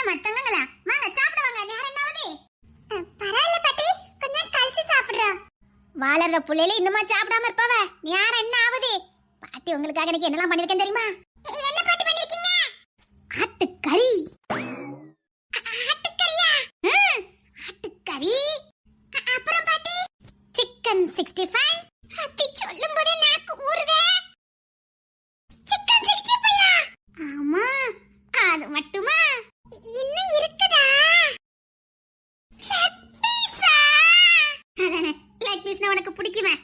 என்னம்மா தங்கங்களா, வாங்க சாப்பிட வாங்க. நேரம் என்னாவது? பரவாயில்ல பாட்டி, கொஞ்சம் கழிச்சு சாப்பிடுறோம். வளர்ற புள்ளையில இன்னுமா சாப்பிடாம இருப்பவ? நேரம் என்ன ஆகுது? பாட்டி உங்களுக்காக எனக்கு என்னலாம் பண்ணிருக்கேன் தெரியுமா? என்ன பாட்டி பண்ணிருக்கீங்க? ஆட்டுக்கறி. ஆட்டுக்கறியா? ஆட்டுக்கறி. அப்புறம் பாட்டி சிக்கன் 65. அத்தி சொல்லும்போதே நாக்கு ஊறுதே. சிக்கன் 65ஆ? ஆமா, அது மட்டுமா? இன்னும் இருக்குதா? லெக் பீஸா? லெக் பீஸ்னா உனக்கு பிடிக்குமே?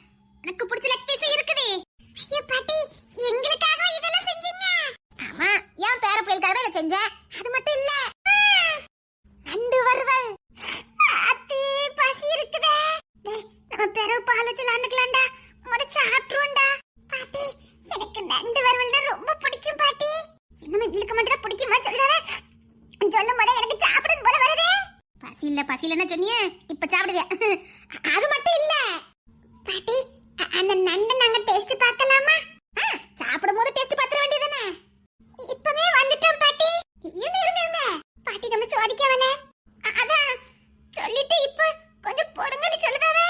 எனக்கு பிடிச்ச லெக் பீஸ் இருக்குது. ஐயோ பாட்டி, எங்களுக்காக இதெல்லாம் செஞ்சீங்க? ஆமா, என் பேர பிள்ளைகளுக்காக இத செஞ்சேன். அது மட்டும் இல்ல, நண்டு வறுவல். அத்தி பசி இருக்குதே. நம்ம பெரவு பால் வச்சு விளையாண்டுக்கலாம்டா. முத சாப்பிட்டுருவோம்டா. பாட்டி, எனக்கு நண்டு வறுவல்னா ரொம்ப பிடிக்கும் பாட்டி. இன்னும் இழுக்க மட்டும் பிடிக்குமா சொல்லுறாரு. சொல்லும் போதே எனக்கு சாப்பிடணும் போல வருது. பசி இல்லைன்னு சொன்னியே, இப்ப சாப்பிடுவியா? அது மட்டும் இல்ல பாட்டி, அந்த நண்டு நாங்க டேஸ்ட் பார்க்கலாமா? சாப்பிடும் போது டேஸ்ட் பார்த்துற வேண்டியதானே? இப்பவே வந்துட்டோம் பாட்டி. இருங்க பாட்டி, நம்ம சோதிக்கவல. அதான் சொல்லிட்டு இப்ப கொஞ்சம் பொறுங்கன்னு சொல்லுதாவே.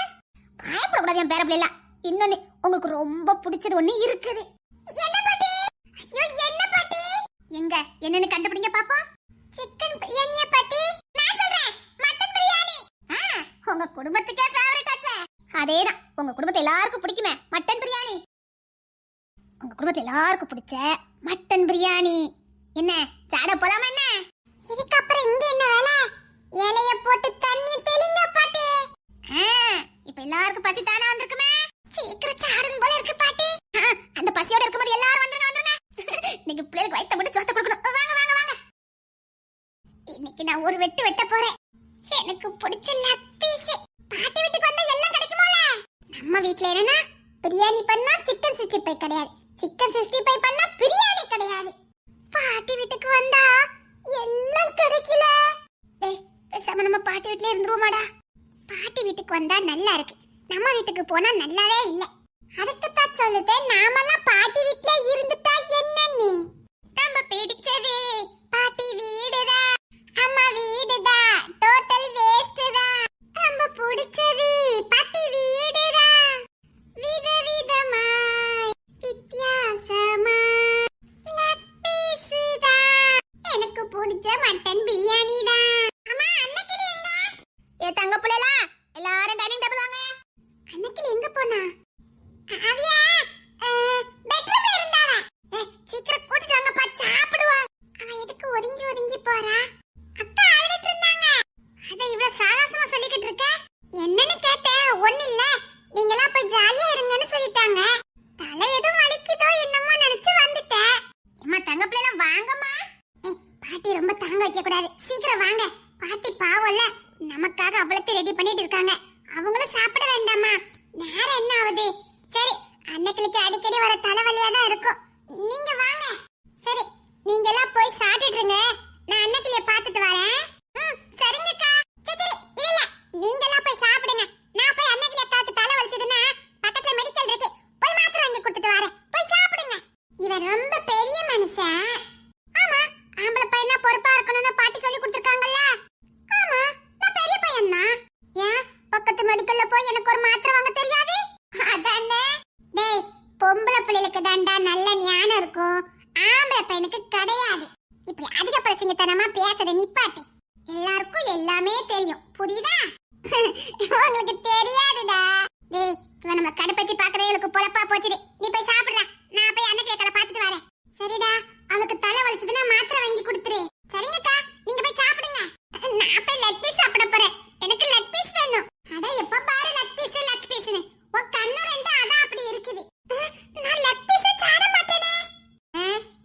பயப்படக்கூடாது என் பேர பிள்ளைல. இன்னொன்னு உங்களுக்கு ரொம்ப பிடிச்சது ஒண்ணு இருக்குது. என்ன பாட்டி? ஐயோ என்ன பாட்டி? எங்க என்னன்னு கண்டுபிடிங்க பாப்போம். சிக்கன் பிரியாணியா பாட்டி? நான் சொல்றேன், மட்டன் பிரியாணி. உங்க குடும்பத்துக்கே ஃபேவரட் ஆச்சே. அதேதான், உங்க குடும்பத்துல எல்லாருக்கும் பிடிக்குமே மட்டன் பிரியாணி. உங்க குடும்பத்துல எல்லாருக்கும் பிடிச்ச மட்டன் பிரியாணி. என்ன சாட போலாமா என்ன? இதுக்கு அப்புறம் இங்க என்ன வேலை? இலைய போட்டு தண்ணி தெளிங்க பாட்டி. இப்ப எல்லாருக்கும் பசி தானா வந்திருக்குமே. சீக்கிரம் சாடணும் போல இருக்கு பாட்டி. அந்த பசியோட இருக்கும்போது எல்லாரும் வந்துருங்க. நீங்க பிள்ளைக்கு வயித்த போட்டு சோத்த கொடுக்கணும். வாங்க வாங்க வாங்க. இன்னைக்கு நான் ஒரு வெட்டு வெட்ட போறேன். எனக்கு பிடிச்ச லெக் பீஸ். பாட்டி வீட்டுக்கு வந்தா எல்லாம் கிடைக்குமோல. நம்ம வீட்ல என்னன்னா பிரியாணி பண்ணா சிக்கன் 65 கிடையாது, சிக்கன் 65 பண்ணா பிரியாணி கிடையாது. பாட்டி வீட்டுக்கு வந்தா எல்லாம் கிடைக்கல. பேசாம நம்ம பாட்டி வீட்ல இருந்துருவோமாடா. பாட்டி வீட்டுக்கு வந்தா நல்லா இருக்கு, நம்ம வீட்டுக்கு போனா நல்லாவே இல்ல. அதுக்கு தான் சொல்லுதேன், நாமெல்லாம் பாட்டி வீட்ல இருந்துட்டா என்னன்னு. நம்ம பிடிச்சது பாட்டி வீடுதான், அம்மா வீடுதான், டோட்டல் வேஸ்ட் தான். நம்ம பிடிச்சது பாட்டி வீடுதான், விதவிதமாய் வித்தியாசமாய் லெக் பீஸ் தான். எனக்கு பிடிச்ச மட்டன் பிரியாணி தான். அம்மா, அன்னக்கிளி எங்க? ஏ தங்க புள்ளைலா, எல்லாரும் டைனிங் டேபிள் வாங்க. அன்னக்கிளி எங்க போனா? அவியா பெட்ரூம்ல இருந்தாரா? சீக்கிரம் கூட்டிட்டு வாங்கப்பா, சாப்பிடுவா. அவ எதுக்கு ஒதுங்கி ஒதுங்கி போறா? அக்கா அழுதுட்டு இருந்தாங்க, அத இவ்வளவு சாகசமா சொல்லிக்கிட்டு இருக்க. என்னன்னு கேட்டேன். ஒண்ணு இல்ல, நீங்களாம் போய் ஜாலியா இருங்கன்னு சொல்லிட்டாங்க. தலை எதுவும் வலிக்குதோ என்னமோ நினைச்சு வந்துட்டேன். அம்மா தங்க பிள்ளைலாம் வாங்கம்மா. பாட்டி ரொம்ப தாங்க வைக்க கூடாது, சீக்கிரம் வாங்க. பாட்டி பாவம்ல, நமக்காக அவ்வளவு ரெடி பண்ணிட்டு இருக்காங்க. அவங்களும் சாப்பிட வேண்டாமா? நேரம் என்ன ஆகுது? சரி, அன்னைக்கு அடிக்கடி வர தலைவலியா தான் இருக்கும். நீங்க வாங்க. சரி, நீங்க எல்லாம் போய் சாப்பிட்டுடுங்க, நான் அன்னைக்கிலே பார்த்துட்டு வரேன். சரிங்கக்கா. சரி இல்ல, நீங்க எல்லாம் போய் சாப்பிடுங்க. நான் போய் அன்னைக்கிலே காத்து தலை வலிச்சதுன்னா பக்கத்துல மெடிக்கல் இருக்கு, போய் மாத்திரை வாங்கி கொடுத்துட்டு வரேன். போய் சாப்பிடுங்க. இவன் ரொம்ப பெரிய மனுஷன். ஆமா, ஆம்பளை பையனா பொறுப்பா இருக்கணும்னு பாட்டி சொல்லி கொடுத்துருக்காங்கல்ல. ஆமா, நான் பெரிய பையன் தான். ஏன் பக்கத்து மெடிக்கல்ல போய் எனக்கு ஒரு மாத்திரை வாங்க தெரியாது? அதானே. டேய், பொம்பளை பிள்ளைகளுக்கு தாண்டா நல்ல ஞானம் இருக்கும், ஆம்பளை பையனுக்கு கிடையாது. இப்படி அதிக பிரசங்கத்தனமா பேசுறத நிப்பாட்டு. எல்லாருக்கும் எல்லாமே தெரியும், புரியுதா? உங்களுக்கு தெரியாதுடா. டேய், இவன் நம்ம கடுப்பத்தி பாக்குறவங்களுக்கு பொழப்பா போச்சுடி. நீ போய் சாப்பிடுடா, நான் போய் அன்னைக்கு கலை பார்த்துட்டு வரேன். சரிடா, அவளுக்கு தலை வலிச்சதுன்னா மாத்திரை வாங்கி கொடுத்துரு. சரிங்கக்கா, நீங்க போய் சாப்பிடுங்க. நான் போய் லெக் பீஸ் சாப்பிட போறேன். எனக்கு லெக் பீஸ் வேணும். அட எப்ப பாரு லெக் பீஸ்னு உன் கண்ணு ரெண்டு அதான் அப்படி இருக்குது. நான் லெக் பீஸ் சாப்பிட மாட்டேனே.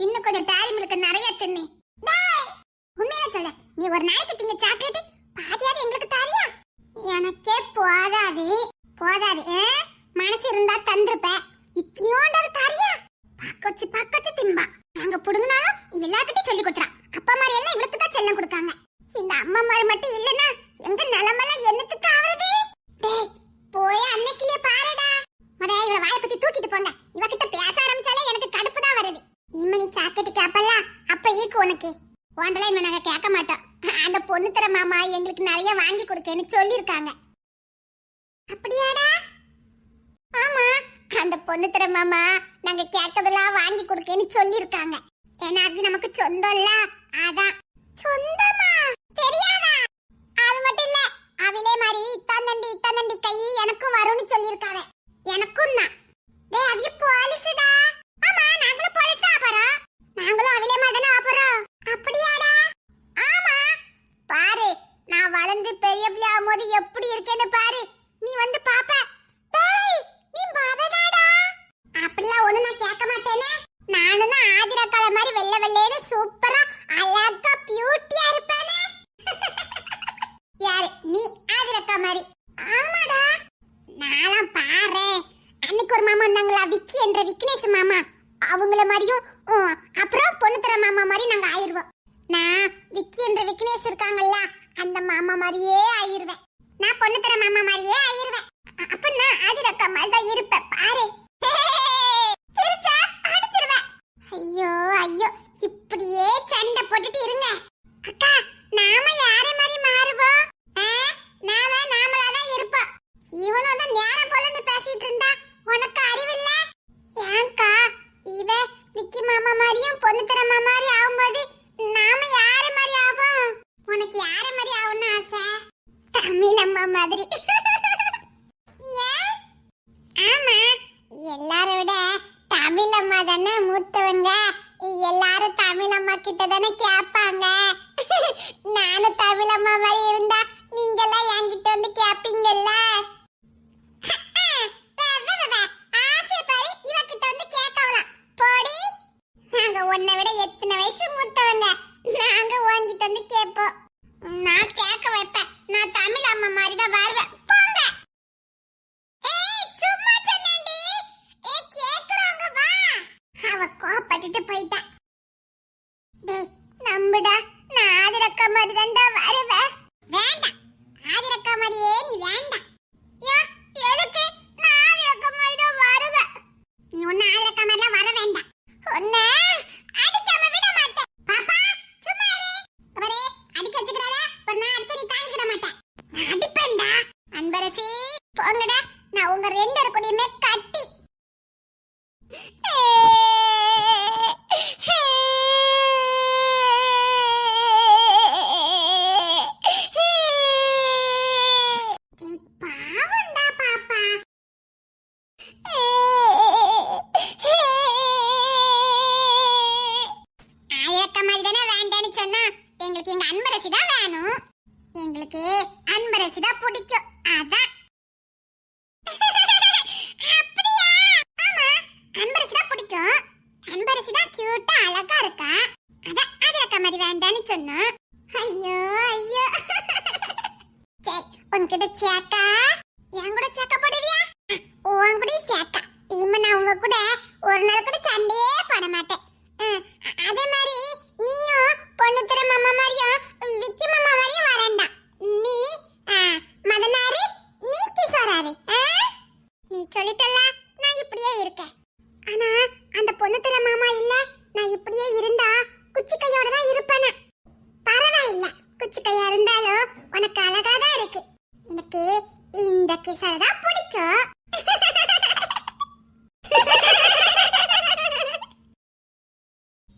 இன்னும் கொஞ்சம் டைம் இருக்கு, நிறைய தின்னு. டேய், உண்மையா சொல்ல, நீ ஒரு நாளைக்கு திங்க சாக்லேட் பாதியாவது எங்களுக்கு தாரியா? எனக்கே போதாது. மனசு இருந்தா தந்திருப்ப, இத்தனையோண்டது தாரியா? பக்கச்சு தின்பா. நாங்க புடுங்கினாலும் எல்லார்கிட்டையும் சொல்லி கொடுத்துறா. அப்பா மாதிரி எல்லாம் இவளுக்கு தான் செல்லம் கொடுக்காங்க. இந்த அம்மா மாதிரி மட்டும் இல்லனா எங்க நிலமெல்லாம் என்னத்துக்கு ஆவறது? டேய், போய் அன்னைக்கிலே பாருடா. மொத இவ வாயை பத்தி தூக்கிட்டு போங்க. இவகிட்ட பேச ஆரம்பிச்சாலே எனக்கு கடுப்பு தான் வருது. இம்மனி சாக்கெட்டு கேப்பல்ல, அப்ப இருக்கு உனக்கு. ஓண்டல இவன் நாங்க கேட்க மாட்டோம். அந்த பொண்ணு தர மாமா எங்களுக்கு நிறைய வாங்கி கொடுக்கன்னு சொல்லிருக்காங்க. அப்படியாடா? ஆமா, அந்த பொண்ணு தர மாமா நாங்க கேட்டதெல்லாம் வாங்கி கொடுக்கன்னு சொல்லிருக்காங்க. ஏன்னா அது நமக்கு சொந்தம் இல்ல, அதான். சொந்தமா? தெரியாதா? அது மட்டும் இல்ல, அவளே மாதிரி இத்தாந்தண்டி கை எனக்கும் வரும்னு சொல்லிருக்காங்க. எனக்கும் தான். டேய் அவிய போலீஸ்டா. ஆமா, நாங்களும் போலீஸ் தான் ஆபறோம். நாங்களும் அவளே மாதிரி தான ஆபறோம். அப்படியாடா? ஆமா. பாரு, நான் வளர்ந்து பெரிய பிள்ளை ஆகும்போது எப்படி இருக்கேன்னு பாரு. நீ வந்து பாப்ப. டேய், நீ வரடாடா. அப்படிலாம் ஒண்ணு நான் கேட்க மாட்டேனே. நானும் தான் ஆதிரக்கால மாதிரி வெள்ளை வெள்ளைன்னு சூப்பரா அழகா பியூட்டியா இருப்பேனே. யாரு நீ? ஆதிரக்கா மாதிரி. ஆமாடா. நானும் பாரு, அன்னைக்கு ஒரு மாமா வந்தாங்களா, விக்கி என்ற விக்னேஷ் மாமா. அவங்கள மாதிரியும் அப்புறம் பொண்ணு தர மாமா மாதிரி நாங்க ஆயிருவோம். நான் விக்கி என்ற விக்னேஷ் இருக்காங்கல்ல, அந்த மாமா மாதிரியே ஆயிருவேன். நான் பொண்ணு தர மாமா மாதிரியே ஆயிருவேன். அப்ப நான் ஆதிரக்கா மாதிரி தான் இருப்பேன் பாரு. சிரிச்சா அடிச்சிருவேன். ஐயோ ஐயோ, இப்படியே சண்டை போட்டுட்டு இருங்க. அக்கா, நாம யார மாதிரி மாறுவோம்? நாமளா தான் இருப்போம். இவனும் தான் நேரம் போலன்னு பேசிட்டு இருந்தா உனக்கு அறிவில்ல? ஏன்க்கா இவ விக்கி மாமா மாதிரியும் பொண்ணு தர மாமா மாதிரி ஆகும்போது நாம யார மாதிரி ஆவோம்? உனக்கு யார மாதிரி ஆகணும்னு ஆசை? தமிழ் அம்மா மாதிரி. ஏன்? ஆமா, எல்லாரோட தமிழ் அம்மா தானே மூத்தவங்க. எல்லாரும் தமிழ் அம்மா கிட்ட தானே கேட்பாங்க. நானும் தமிழ் அம்மா மாதிரி இருந்தா நீங்க எல்லாம் என்கிட்ட வந்து கேப்பீங்கல்ல. உன்னை விட எத்தனை வயசு மூத்தவங்க, நாங்க உன்கிட்ட வந்து கேட்போம். நான் கேட்க வைப்பேன். நான் தமிழ் அம்மா மாதிரி தான் வருவேன். போங்க. ஏய், சும்மா சொன்னேன்டி. ஏய், கேக்குறவங்க வா. அவ கோபப்பட்டுட்டு போயிட்டா. டேய், நம்புடா, நான் ஆதிரக்கா மாதிரி தான் வருவேன். வேண்டாம், ஆதிரக்கா மாதிரியே நீ வேண்டாம். ஏன்? எதுக்கு? நான் ஆதிரக்கா மாதிரி தான் வருவேன். நீ ஒன்னும் ஆதிரக்கா மாதிரிலாம் வர வேண்டாம். ஒன்னு அடிக்காம விட மாட்டேன். பாப்பா, சும்மா இரு. அவரே அடிக்க வச்சுக்கறாத. நான் அடிச்சு நீ தாங்கிட மாட்டேன். நான் அடிப்பேன்டா. அன்பரசி, போங்கடா. நான் உங்க ரெண்டு பேருக்குடையுமே கட்டி. பாவம்டா பாப்பா. எங்களுக்கு எங்க அன்பரசி தான் வேணும். எங்களுக்கு அன்பரசி தான் பிடிக்கும். அதான். அப்படியா? ஆமா, அன்பரசி தான் பிடிக்கும். அன்பரசி தான் கியூட்டா அழகா இருக்கா. அதான் ஆதிரக்கா மாதிரி வேண்டான்னு சொன்னோம். ஐயோ ஐயோ. சரி, உன்கிட்ட சேக்கா? என் கூட சேக்கா போடுவியா? உன் கூட சேக்கா. இனிமே நான் உங்க கூட ஒரு நாள் கூட சண்டையே போட மாட்டேன். அதே மாதிரி நீயும் பொண்ணு தர மாமா மாதிரியும் விக்கி மாமா மாதிரியும் வரேன்டா. நீ மதனாரு, நீ கிசோராரு. நீ சொல்லிட்டல்ல, நான் இப்படியே இருக்கேன். ஆனா அந்த பொண்ணு தர மாமா இல்ல, நான் இப்படியே இருந்தா குச்சி கையோட தான் இருப்பேன். பரவாயில்ல, குச்சி கையா இருந்தாலும் உனக்கு அழகா தான் இருக்கு. எனக்கு இந்த கிசோர தான் பிடிக்கும்.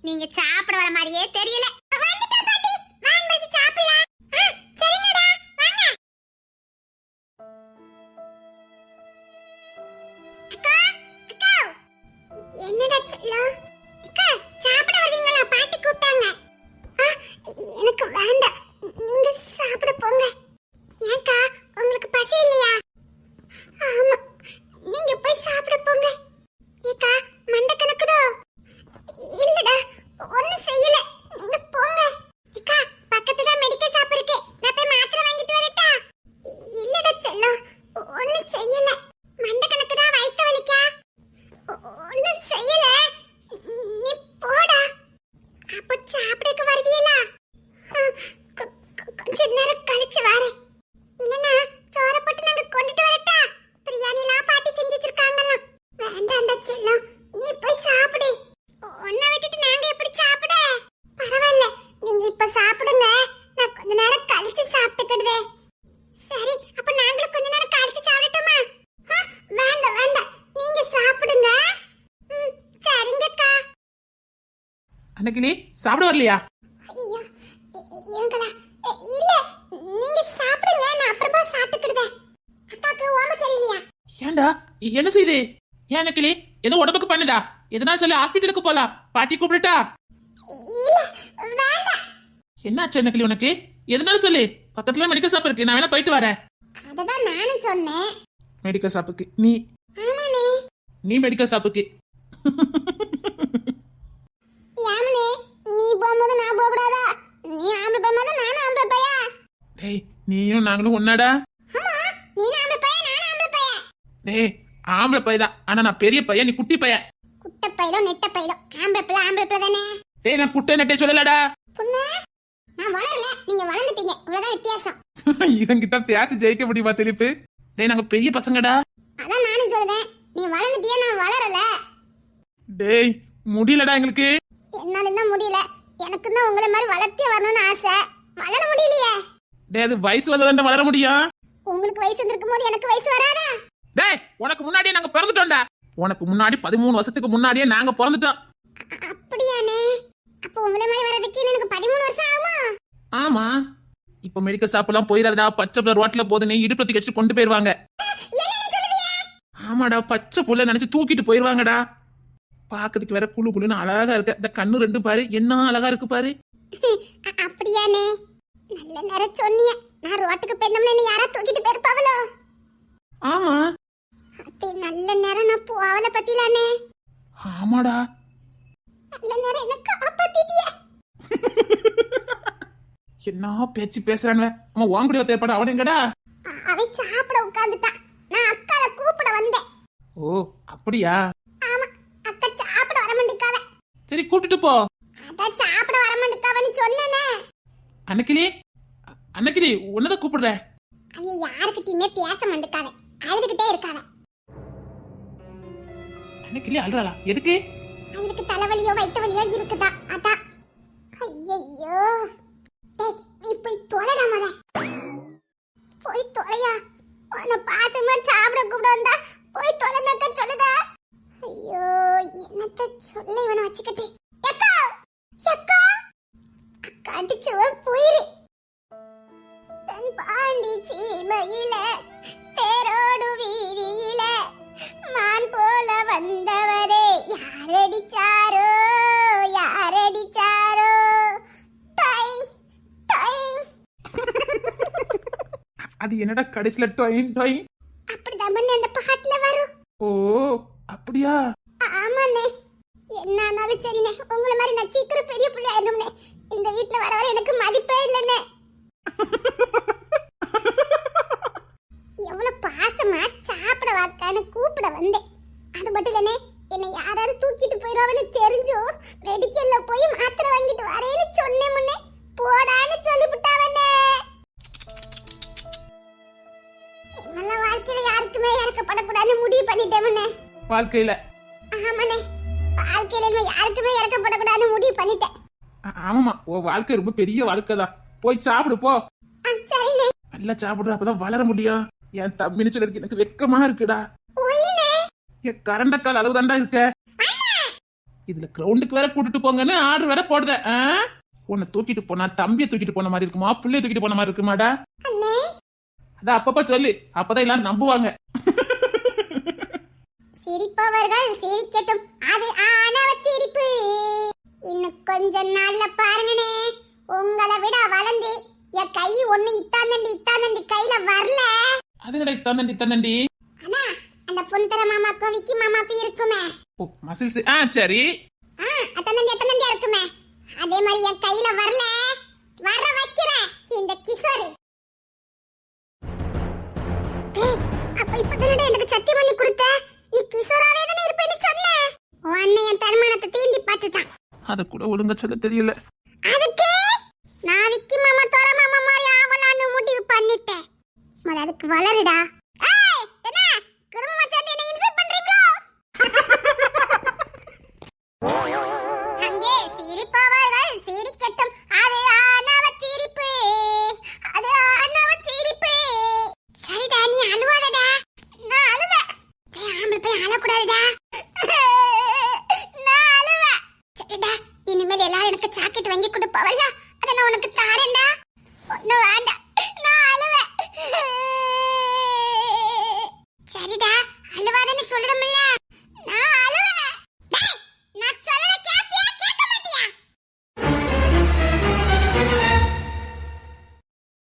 நீங்க சாப்பிட வர மாதிரியே தெரியல. வந்துட்டேன் பாட்டி, வாங்க வந்து சாப்பிடலாம். சரிங்கடா, வாங்க. அக்கா, அக்கா. என்னடா செல்லம்? அக்கா, சாப்பிட வருவீங்களா? பாட்டி கூப்பிட்டாங்க. எனக்கு வேண்டாம், நீங்க சாப்பிட போங்க. ஏன்க்கா, உங்களுக்கு பசி இல்லையா? ஆமா, நீங்க போய் சாப்பிட போங்க. ஏக்கா, மண்டை கணக்குதோ? இல்லடா, ஒண்ணும் செய்யல, நீங்க போங்க. அன்னைக்கிளி சாப்பிட வரலையா? ஐயோ இவங்களா இல்ல நீங்க சாப்பிடுங்க நான் அப்புறமா சாப்பிட்டுக்கிடுதேன். அக்காக்கு ஓம சரியில்லையா? ஏன்டா என்ன செய்யுது? ஏன் அன்னைக்கிளி ஏதோ உடம்புக்கு பண்ணுதா? எதனா சொல்லி ஹாஸ்பிட்டலுக்கு போலாம். பாட்டி கூப்பிடுட்டா? இல்ல வேண்டாம். என்னாச்சு அன்னைக்கிளி உனக்கு? எதனால சொல்லு. பக்கத்துல மெடிக்கல் ஷாப் இருக்கு, நான் வேணா போயிட்டு வரேன். அததான் நானும் சொன்னேன். மெடிக்கல் ஷாப்புக்கு நீ? ஆமாண்ணே. நீ மெடிக்கல் ஷாப்புக்கு? யாமனே நீ போகும்போது நான் போக கூடாதா? நீ ஆம்பளை பையன் நானும் ஆம்பளை பையன். டேய் நீயும் நாங்களும் ஒன்னாடா? ஆமா நீ ஆம்பளை பையன் நானும் ஆம்பளை பையன். டேய் ஆம்பளை பையதான், ஆனா நான் பெரிய பையன், நீ குட்டி பையன். குட்ட பையலோ நெட்ட பையலோ ஆம்பளை பிள்ளை தானே. டேய் நான் குட்டை நெட்டே சொல்லலடா. புண்ணு நான் வளரல, நீங்க வளர்ந்துட்டீங்க, இவ்வளவுதான் வித்தியாசம். இவன் கிட்ட பேசி ஜெயிக்க முடியுமா திருப்பி? டேய் நாங்க பெரிய பசங்கடா. அதான் நானும் சொல்றேன், நீ வளர்ந்துட்டியா நான் வளரல. டேய் முடியலடா எங்களுக்கு. என்னால தான் முடியல, எனக்கு தான் உங்களை மாதிரி வளர்த்தே வரணும்னு ஆசை, வளர முடியலையே. டேய் அது வயசு வந்ததாண்டா வளர முடியும். உங்களுக்கு வயசு வந்திருக்கும் போது எனக்கு வயசு வராதா? டேய் உனக்கு முன்னாடியே நாங்க பிறந்துட்டோம்டா. உனக்கு முன்னாடி 13 வருஷத்துக்கு முன்னாடியே நாங்க பிறந்துட்டோம். அப்படியானே? அப்ப உங்களை மாதிரி வரதுக்கு எனக்கு 13 வருஷம் ஆகுமா? ஆமா. இப்ப மெடிக்கல் ஷாப் எல்லாம் போயிடாதடா, பச்சை புள்ள ரோட்ல போதுனே இடுப்பு கழிச்சு கொண்டு போயிருவாங்க. ஆமாடா, பச்சை புள்ள நினைச்சு தூக்கிட்டு போயிருவாங்கடா. பாக்கிறதுக்கு வேற குளு குளுன்னு அழகா இருக்கு. இந்த கண்ணு ரெண்டு பாரு, என்ன அழகா இருக்கு பாரு. அப்படியானே? நல்ல நேரம் சொன்னீங்க. நான் ரோட்டுக்கு போயிருந்தோம்னா என்ன யாரா தூக்கிட்டு போயிருப்பாவளோ? ஆமா. அத்தை நல்ல நேரம் நான் போவல பத்திலானே. ஆமாடா. நல்ல நேரம் என்ன காப்பாத்திட்டியே. என்ன பேச்சு பேசுறானே. அம்மா வாங்குடிய தேர்ப்பட அவன் எங்கடா? அவன் சாப்பிட உட்கார்ந்துட்டான். நான் அக்கால கூப்பிட வந்தேன். ஓ அப்படியா? ஆமா, அக்கா சாப்பிட வர மாட்டேங்காவ. சரி கூட்டிட்டு போ. அதான் சாப்பிட வர மாட்டேங்காவன்னு சொன்னேனே. அன்னைக்கிளி அன்னைக்கிளி உன்னதான் கூப்பிடுறேன். அவ யாருக்கிட்டயுமே பேச மாட்டேங்காவ, அழுதுகிட்டே இருக்காவ. அன்னைக்கிளி அழுறாளா? எதுக்கு? அவளுக்கு தலைவலியோ வயிற்று வலியோ இருக்குதா, அதான். ஐயோ டேய் நீ போய் தொலைடா மத. போய் தொலையா. உன்னை பாசமா சாப்பிட கூப்பிட வந்தா போய் தொலைனாக்க சொல்லுதா. ஐயோ என்னத்த சொல்ல இவனை வச்சுக்கிட்டே. அக்கா அக்கா அக்கா அடிச்சுவ போயிரு. தன் பாண்டி சீமையில தேரோடு வீதியில மான் போல வந்தவரே யாரடிச்சாரோ யாரடிச்சாரோ. Time time. அது என்னடா கடைசில டொயின் டொயின்? அப்படிதான் பண்ண அந்த பாட்டுல வரும். ஓ அப்படியா? ஆமாண்ணே. என்ன ஆனாலும் சரிண்ணே, உங்களை மாதிரி நான் சீக்கிரம் பெரிய பிள்ளை ஆயிடும்னே. இந்த வீட்டுல வர வர எனக்கு மதிப்பே இல்லைண்ணே. எவ்வளவு பாசமா சாப்பிட வாக்கான்னு கூப்பிட வந்தேன். அது மட்டும் இல்லைண்ணே, என்னை யாராவது தூக்கிட்டு போயிடுவான்னு தெரிஞ்சும் மெடிக்கல்ல போய் மாத்திரை வாங்கிட்டு வரேன்னு சொன்னேன். முன்னே போடான்னு சொல்லிவிட்டாவண்ணே. என்னெல்லாம் வாழ்க்கையில யாருக்குமே இறக்கப்படக்கூடாதுன்னு முடிவு பண்ணிட்டேன். வாழ்க்கையில? ஆமாண்ணே, வாழ்க்கையில யாருக்குமே இறக்கப்படக்கூடாதுன்னு முடிவு பண்ணிட்டேன். ஆமாமா, உன் வாழ்க்கை ரொம்ப பெரிய வாழ்க்கை தான். போய் சாப்பிடு போ. சரிண்ணே. நல்லா சாப்பிடுற, அப்பதான் வளர முடியும். என் தம்பின்னு சொல்லிருக்கு, எனக்கு வெக்கமா இருக்குடா. என் கரண்டக்கால் அளவு தாண்டா இருக்க. இதுல கிரவுண்டுக்கு வேற கூட்டிட்டு போங்கன்னு ஆர்டர் வேற போடுத. உன்னை தூக்கிட்டு போனா தம்பியை தூக்கிட்டு போன மாதிரி இருக்குமா, பிள்ளைய தூக்கிட்டு போன மாதிரி இருக்குமாடா? அதான் அப்பப்ப சொல்லு, அப்பதான் எல்லாரும் நம்புவாங்க. சிரிப்பவர்கள் சிரிக்கட்டும், அது ஆணவ சிரிப்பு. இன்னும் கொஞ்ச நாள்ல பாருங்கனே, உங்களை விட வளர்ந்து என் கை ஒண்ணு இத்தாந்தண்டி கையில வரல. அது என்னடா இத்தாந்தண்டி? அண்ணா அந்த பொன்தர மாமாக்கும் விக்கி மாமாக்கும் இருக்குமே. ஓ மசில்ஸ். சரி. அத்தந்தண்டியா இருக்குமே, அதே மாதிரி என் கையில வரல. வர வைக்கிறேன் இந்த கிசோரி. அப்ப இப்பதானடா எனக்கு சத்தியம் பண்ணி கொடுத்த. நீ கிசோராவே தானே இருப்பேன்னு சொன்ன. உன் அண்ணன் என் தன்மானத்தை தீண்டி பார்த்துட்டான். அத கூட ஒழுங்கா சொல்ல தெரியல. அதுக்கு நான் விக்கி மாமா தோர மாமா மாதிரி ஆவலான்னு முடிவு பண்ணிட்டேன். முதல்ல அதுக்கு வளருடா. ஏய் என்ன குடும்பமா சேர்ந்து என்ன இன்சல்ட் பண்றீங்களோ? அங்கே சிரிப்பவர்கள் சிரிக்கட்டும், அது ஆணவ சிரிப்பு. அது ஆணவ சிரிப்பு. சரிடா நீ அழுவாதடா. நான் அழுவேன். ஆம்பளை போய் அழக்கூடாதுடா. நான் அழுவேன். சரிடா இனிமேல் எல்லாரும் சொல்ல அத நான் உனக்கு தாரேன்டா.